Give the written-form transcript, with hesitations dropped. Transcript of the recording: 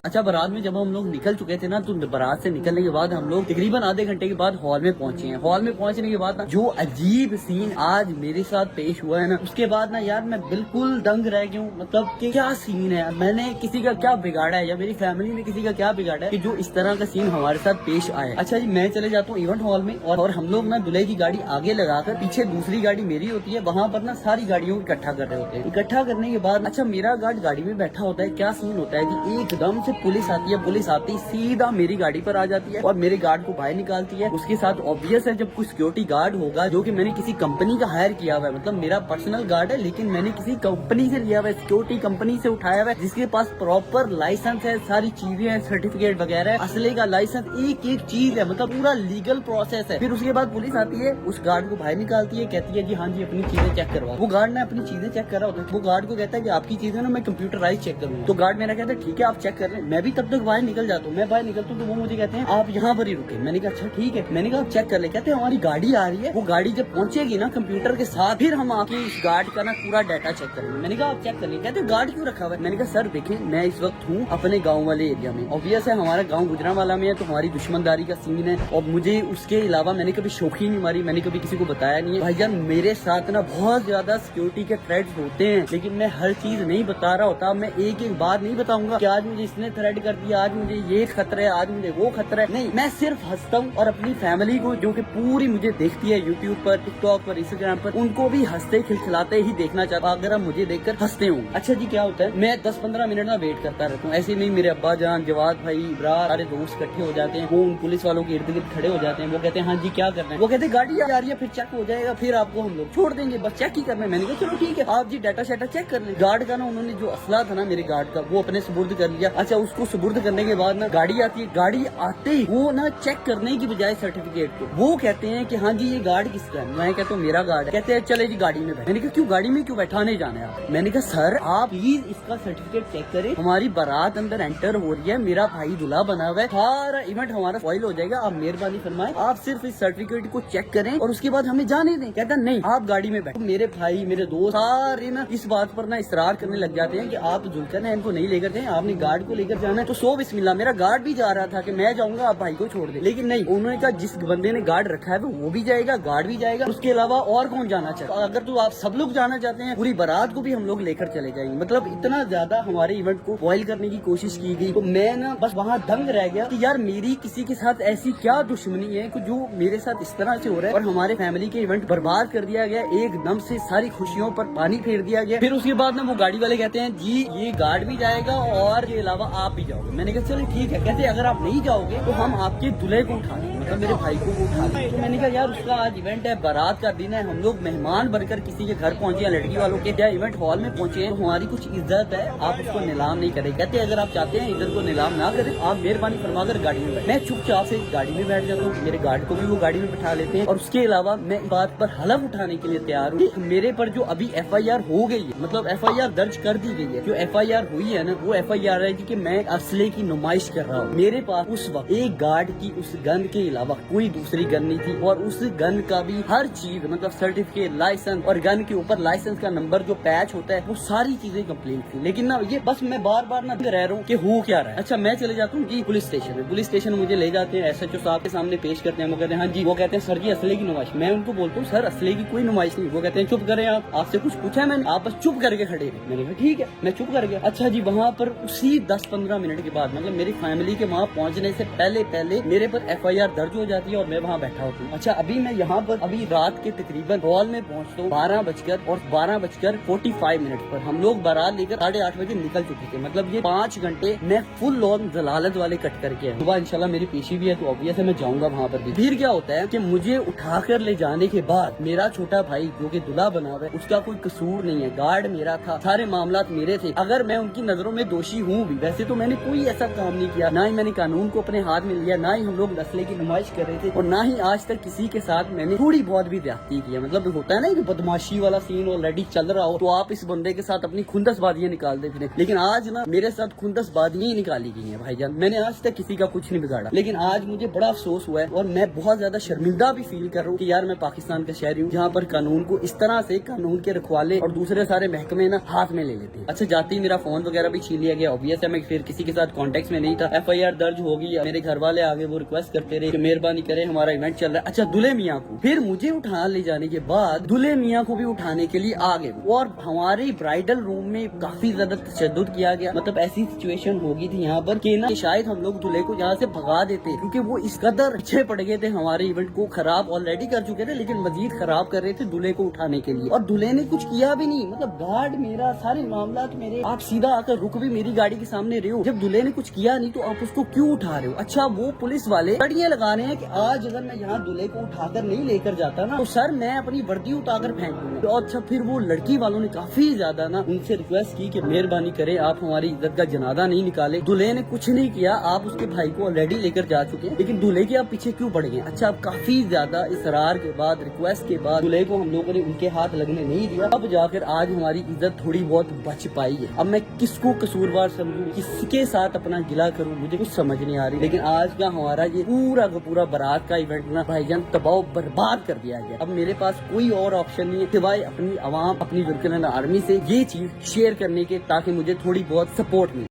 अच्छा बारात में जब हम लोग निकल चुके थे ना, तो बारात से निकलने के बाद हम लोग तकरीबन आधे घंटे के बाद हॉल में पहुंचे हैं। हॉल में पहुंचने के बाद ना जो अजीब सीन आज मेरे साथ पेश हुआ है ना, उसके बाद ना यार मैं बिल्कुल दंग रह गया हूँ। मतलब कि क्या सीन है, मैंने किसी का क्या बिगाड़ा है या मेरी फैमिली ने किसी का क्या बिगाड़ा है कि जो इस तरह का सीन हमारे साथ पेश आए। अच्छा जी, मैं चले जाता हूँ इवेंट हॉल में और हम लोग ना दूल्हे की गाड़ी आगे लगाकर पीछे दूसरी गाड़ी मेरी होती है, वहाँ पर ना सारी गाड़ियों को इकट्ठा कर रहे होते हैं। इकट्ठा करने के बाद अच्छा मेरा गार्ड गाड़ी में बैठा होता है। क्या सीन होता है कि एकदम से पुलिस आती है, पुलिस आती ही सीधा मेरी गाड़ी पर आ जाती है और मेरे गार्ड को बाहर निकालती है। उसके साथ ऑब्वियस है जब कोई सिक्योरिटी गार्ड होगा जो कि मैंने किसी कंपनी का हायर किया हुआ है, मतलब मेरा पर्सनल गार्ड है लेकिन मैंने किसी कंपनी से लिया हुआ है, सिक्योरिटी कंपनी से उठाया हुआ है, जिसके पास प्रॉपर लाइसेंस है, सारी चीजें हैं, सर्टिफिकेट वगैरह है, असले का लाइसेंस, एक एक चीज है, मतलब पूरा लीगल प्रोसेस है। फिर उसके बाद पुलिस आती है, उस गार्ड को बाहर निकालती है, कहती है जी हाँ जी अपनी चीजें चेक करवा। वो गार्ड ने अपनी चीजें चेक करा होता है, वो गार्ड को कहता है कि आपकी चीजें ना मैं कंप्यूटराइज चेक करूंगा। तो गार्ड मेरा कहता है ठीक है आप चेक कर लें। मैं भी तब तक बाहर निकल जाता हूँ। मैं बाहर निकलता हूँ तो वो मुझे कहते हैं आप यहाँ पर ही रुके। मैंने कहा अच्छा ठीक है। मैंने कहा आप चेक कर ले। कहते हैं हमारी गाड़ी आ रही है, वो गाड़ी जब पहुंचेगी ना कंप्यूटर के साथ फिर हम आके इस गार्ड का ना पूरा डाटा चेक करेंगे। मैंने कहा आप चेक कर ले। कहते हैं गार्ड क्यों रखा हुआ है? मैंने कहा सर देखें मैं इस वक्त हूँ अपने गाँव वाले एरिया में, ऑब्वियस है हमारा गाँव गुजरांवाला में है तो हमारी दुश्मनदारी का सीन है और मुझे उसके अलावा मैंने कभी शौकी नहीं मारी, मैंने कभी किसी को बताया नहीं है। भाईजान मेरे साथ ना बहुत ज्यादा सिक्योरिटी के थ्रेट्स होते हैं लेकिन मैं हर चीज नहीं बता रहा होता। मैं एक एक बात नहीं बताऊंगा कि आज मुझे इसने थ्रेट कर दिया, आज मुझे ये खतरा है, आज मुझे वो खतरा है। नहीं, मैं सिर्फ हंसता हूँ और अपनी फैमिली को जो कि पूरी मुझे देखती है यूट्यूब पर, टिकटॉक पर, इंस्टाग्राम पर, उनको भी हंसते खिलखिलाते ही देखना चाहता अगर आप मुझे देखकर हंसते हो। अच्छा जी क्या होता है, मैं 10-15 मिनट ना वेट करता रहता हूँ। ऐसे नहीं मेरे अब्बा जान, जवाद भाई, इब्रार, सारे दोस्त इकट्ठे हो जाते हैं, वो उन पुलिस वालों के इर्द गिर्द खड़े हो जाते हैं। वो कहते हैं हाँ जी क्या करना है? वो कहते हैं गाड़ी आ रही है, फिर चेक हो जाएगा, फिर आपको हम लोग छोड़ देंगे, बस चेक ही करना है। मैंने कहा चलो ठीक है आप जी डाटा शाटा चेक कर ले। गार्ड का ना उन्होंने जो असला था ना मेरे गार्ड का वो अपने सुपुर्द कर लिया। अच्छा उसको सुपुर्द करने के बाद ना गाड़ी आती है, गाड़ी आते ही वो ना चेक करने की बजाय सर्टिफिकेट को वो कहते हैं कि हाँ जी ये गार्ड किसका है? मैं कहता हूँ मेरा गार्ड है। कहते हैं चले जी गाड़ी में बैठ। मैंने कहा क्यों गाड़ी में क्यों बैठाने जाना है आप? मैंने कहा सर आप प्लीज इसका सर्टिफिकेट चेक करें, हमारी बारात अंदर एंटर हो रही है, मेरा भाई दूल्हा बना हुआ है, सारा इवेंट हमारा फॉइल हो जाएगा, आप मेहरबानी फरमाए आप सिर्फ इस सर्टिफिकेट को चेक करें और उसके बाद हमें जाने दें। कहता नहीं आप गाड़ी में बैठो। मेरे भाई मेरे दोस्त सारे ना इस बात पर ना इसरार करने लग जाते हैं कि आप जुलकर ना इनको नहीं लेकर जाए, आपने गार्ड को लेकर जाना है। तो सो बिस्मिल्लाह मेरा गार्ड भी जा रहा था कि मैं जाऊंगा आप भाई को छोड़ दे, लेकिन नहीं उन्होंने कहा जिस बंदे ने गार्ड रखा है वो भी जाएगा, गार्ड भी जाएगा, उसके अलावा और कौन जाना चाहता? अगर तो आप सब लोग जाना चाहते हैं पूरी बारात को भी हम लोग लेकर चले जाएंगे। मतलब इतना ज्यादा हमारे इवेंट को फॉइल करने की कोशिश की गई तो मैं ना बस वहाँ दंग रह गया कि यार मेरी किसी के साथ ऐसी क्या दुश्मनी है कि जो मेरे साथ इस तरह से हो रहा है और हमारे फैमिली के इवेंट बर्बाद कर दिया गया, एकदम से सारी खुशियों पर पानी फेर दिया गया। फिर उसके बाद ना वो गाड़ी वाले कहते हैं जी ये गार्ड भी जाएगा और के अलावा आप भी जाओगे। मैंने कहा चलो ठीक है। कहते अगर आप नहीं जाओगे तो हम आपके दूल्हे को उठा लेंगे, मतलब मेरे भाई को उठा लेंगे। तो मैंने कहा यार उसका आज इवेंट है, बारात का दिन है, हम लोग मेहमान बनकर किसी के घर पहुंचे हैं, लड़की वालों के या इवेंट हॉल में पहुंचे हैं तो हमारी कुछ इज्जत है, आप उसको नीलाम नहीं करें। कहते अगर आप चाहते हैं इज्जत को नीलाम ना करें आप मेहरबानी फरमाकर गाड़ी में बैठ। मैं चुपचाप से गाड़ी में बैठ जाता हूँ, मेरे गार्ड को भी वो गाड़ी में बैठा लेते हैं और उसके अलावा मैं इस बात पर हलफ उठाने के लिए तैयार हूँ कि मेरे पर जो अभी FIR हो गई है, मतलब FIR दर्ज कर दी गई है, जो FIR हुई है ना वो FIR है कि मैं असले की नुमाइश कर रहा हूँ। मेरे पास उस वक्त एक गार्ड की उस गन के अलावा कोई दूसरी गन नहीं थी और उस गन का भी हर चीज मतलब सर्टिफिकेट, लाइसेंस और गन के ऊपर लाइसेंस का नंबर जो पैच होता है वो सारी चीजें कंप्लीट थी। लेकिन ना ये बस मैं बार बार ना रह रहा हूँ कि हो क्या रहा है। अच्छा मैं चले जाता हूँ जी पुलिस स्टेशन में। पुलिस स्टेशन मुझे ले जाते हैं, SHO साहब के सामने पेश करते हैं। वो कहते हैं हाँ जी, वो कहते हैं सर जी असले की नुमाइश। मैं उनको बोलता हूँ सर असले की कोई नुमाइश नहीं। वो कहते हैं चुप करें आप, आपसे कुछ पूछा है मैंने, आप बस चुप करके खड़े रहे। मैंने कहा ठीक है मैं चुप कर गया। अच्छा जी वहाँ पर उसी 10-15 मिनट के बाद मतलब मेरी फैमिली के वहाँ पहुँचने से पहले मेरे पर FIR दर्ज हो जाती है और मैं वहाँ बैठा होता हूँ। अच्छा अभी मैं यहाँ पर अभी रात के तकरीबन हॉल में पहुँचता हूँ 12:45 पर। हम लोग बारात लेकर 8:30 बजे निकल चुके थे। मतलब ये 5 घंटे मैं फुल ऑन जलालत वाले कट करके सुबह इंशाल्लाह मेरी पेशी भी है तो ऑब्वियस है मैं जाऊंगा वहाँ पर भी। फिर क्या होता है कि मुझे उठाकर ले जाने के बाद मेरा छोटा भाई जो कि दूल्हा बना हुआ है उसका कोई कसूर नहीं है, गार्ड मेरा था, सारे मामलात मेरे थे। अगर मैं उनकी नजरों में दोषी हूँ भी, वैसे तो मैंने कोई ऐसा काम नहीं किया, ना ही मैंने कानून को अपने हाथ में लिया, ना ही हम लोग नस्ले की नुमाइश कर रहे थे और ना ही आज तक किसी के साथ मैंने थोड़ी बहुत भी ज्यादती की है। मतलब होता है ना कि बदमाशी वाला सीन ऑलरेडी चल रहा हो तो आप इस बंदे के साथ अपनी खुंदसबाजियां निकालते फिर। लेकिन आज ना मेरे साथ खुंदसबाजियां ही निकाली गई है भाईजान। मैंने आज तक किसी का कुछ नहीं बिगाड़ा, लेकिन आज मुझे बड़ा अफसोस हुआ है और मैं बहुत ज्यादा शर्मिंदा भी फील कर रहा हूँ कि यार मैं पाकिस्तान का शहरी हूँ जहाँ पर कानून को इस तरह से कानून के रखवाले और दूसरे सारे महकमे ना हाथ में ले लेते हैं। अच्छा जाते ही मेरा फोन वगैरह भी छीन लिया गया, ऑब्वियस है मैं फिर پھر کسی کے ساتھ کانٹیکٹ میں نہیں تھا. FIR درج ہوگی, میرے گھر والے آگے وہ ریکویسٹ کرتے رہے کہ مہربانی کریں ہمارا ایونٹ چل رہا ہے. اچھا دلہے میاں کو پھر مجھے اٹھا لے جانے کے بعد دلہے میاں کو بھی اٹھانے کے لیے آگے, اور ہمارے برائڈل روم میں کافی زیادہ تشدد کیا گیا. مطلب ایسی سچویشن ہو گئی تھی یہاں پر کہ نا شاید ہم لوگ دلہے کو یہاں سے بھگا دیتے, کیونکہ وہ اس قدر پیچھے پڑ گئے تھے. ہمارے ایونٹ کو خراب آلریڈی کر چکے تھے لیکن مزید خراب کر رہے تھے دلہے کو اٹھانے کے لیے, اور دلہے نے کچھ کیا بھی نہیں. مطلب گارڈ میرا, سارے معاملات میرے, آپ سیدھا آ کر رک بھی میری گاڑی کے سامنے رہے ہو. جب دلہے نے کچھ کیا نہیں تو آپ اس کو کیوں اٹھا رہے ہو؟ اچھا وہ پولیس والے لڑیاں لگا رہے ہیں کہ آج اگر میں یہاں دلہے کو اٹھا کر نہیں لے کر جاتا نا تو سر میں اپنی وردی اٹھا کر پھینک دوں گا. اور اچھا پھر وہ لڑکی والوں نے کافی زیادہ نا ان سے ریکویسٹ کی کہ مہربانی کرے آپ ہماری عزت کا جنازہ نہیں نکالے. دلہے نے کچھ نہیں کیا, آپ اس کے بھائی کو آلریڈی لے کر جا چکے ہیں, لیکن دلہے کے آپ پیچھے کیوں پڑ گئے؟ اچھا کافی زیادہ اصرار کے بعد, ریکویسٹ کے بعد دلہے کو ہم لوگوں نے ان کے ہاتھ لگنے نہیں دیا. اب جا کر آج ہماری عزت تھوڑی بہت بچ پائی ہے. اب میں کس کو قصوروار سمجھوں, کس کے ساتھ اپنا گلا کروں, مجھے کچھ سمجھ نہیں آ رہی. لیکن آج کا ہمارا یہ پورا کا پورا بارات کا ایونٹ نا بھائی جان تباہ و برباد کر دیا گیا. اب میرے پاس کوئی اور آپشن نہیں ہے سوائے اپنی عوام, اپنی ورکنر آرمی سے یہ چیز شیئر کرنے کے, تاکہ مجھے تھوڑی بہت سپورٹ ملے.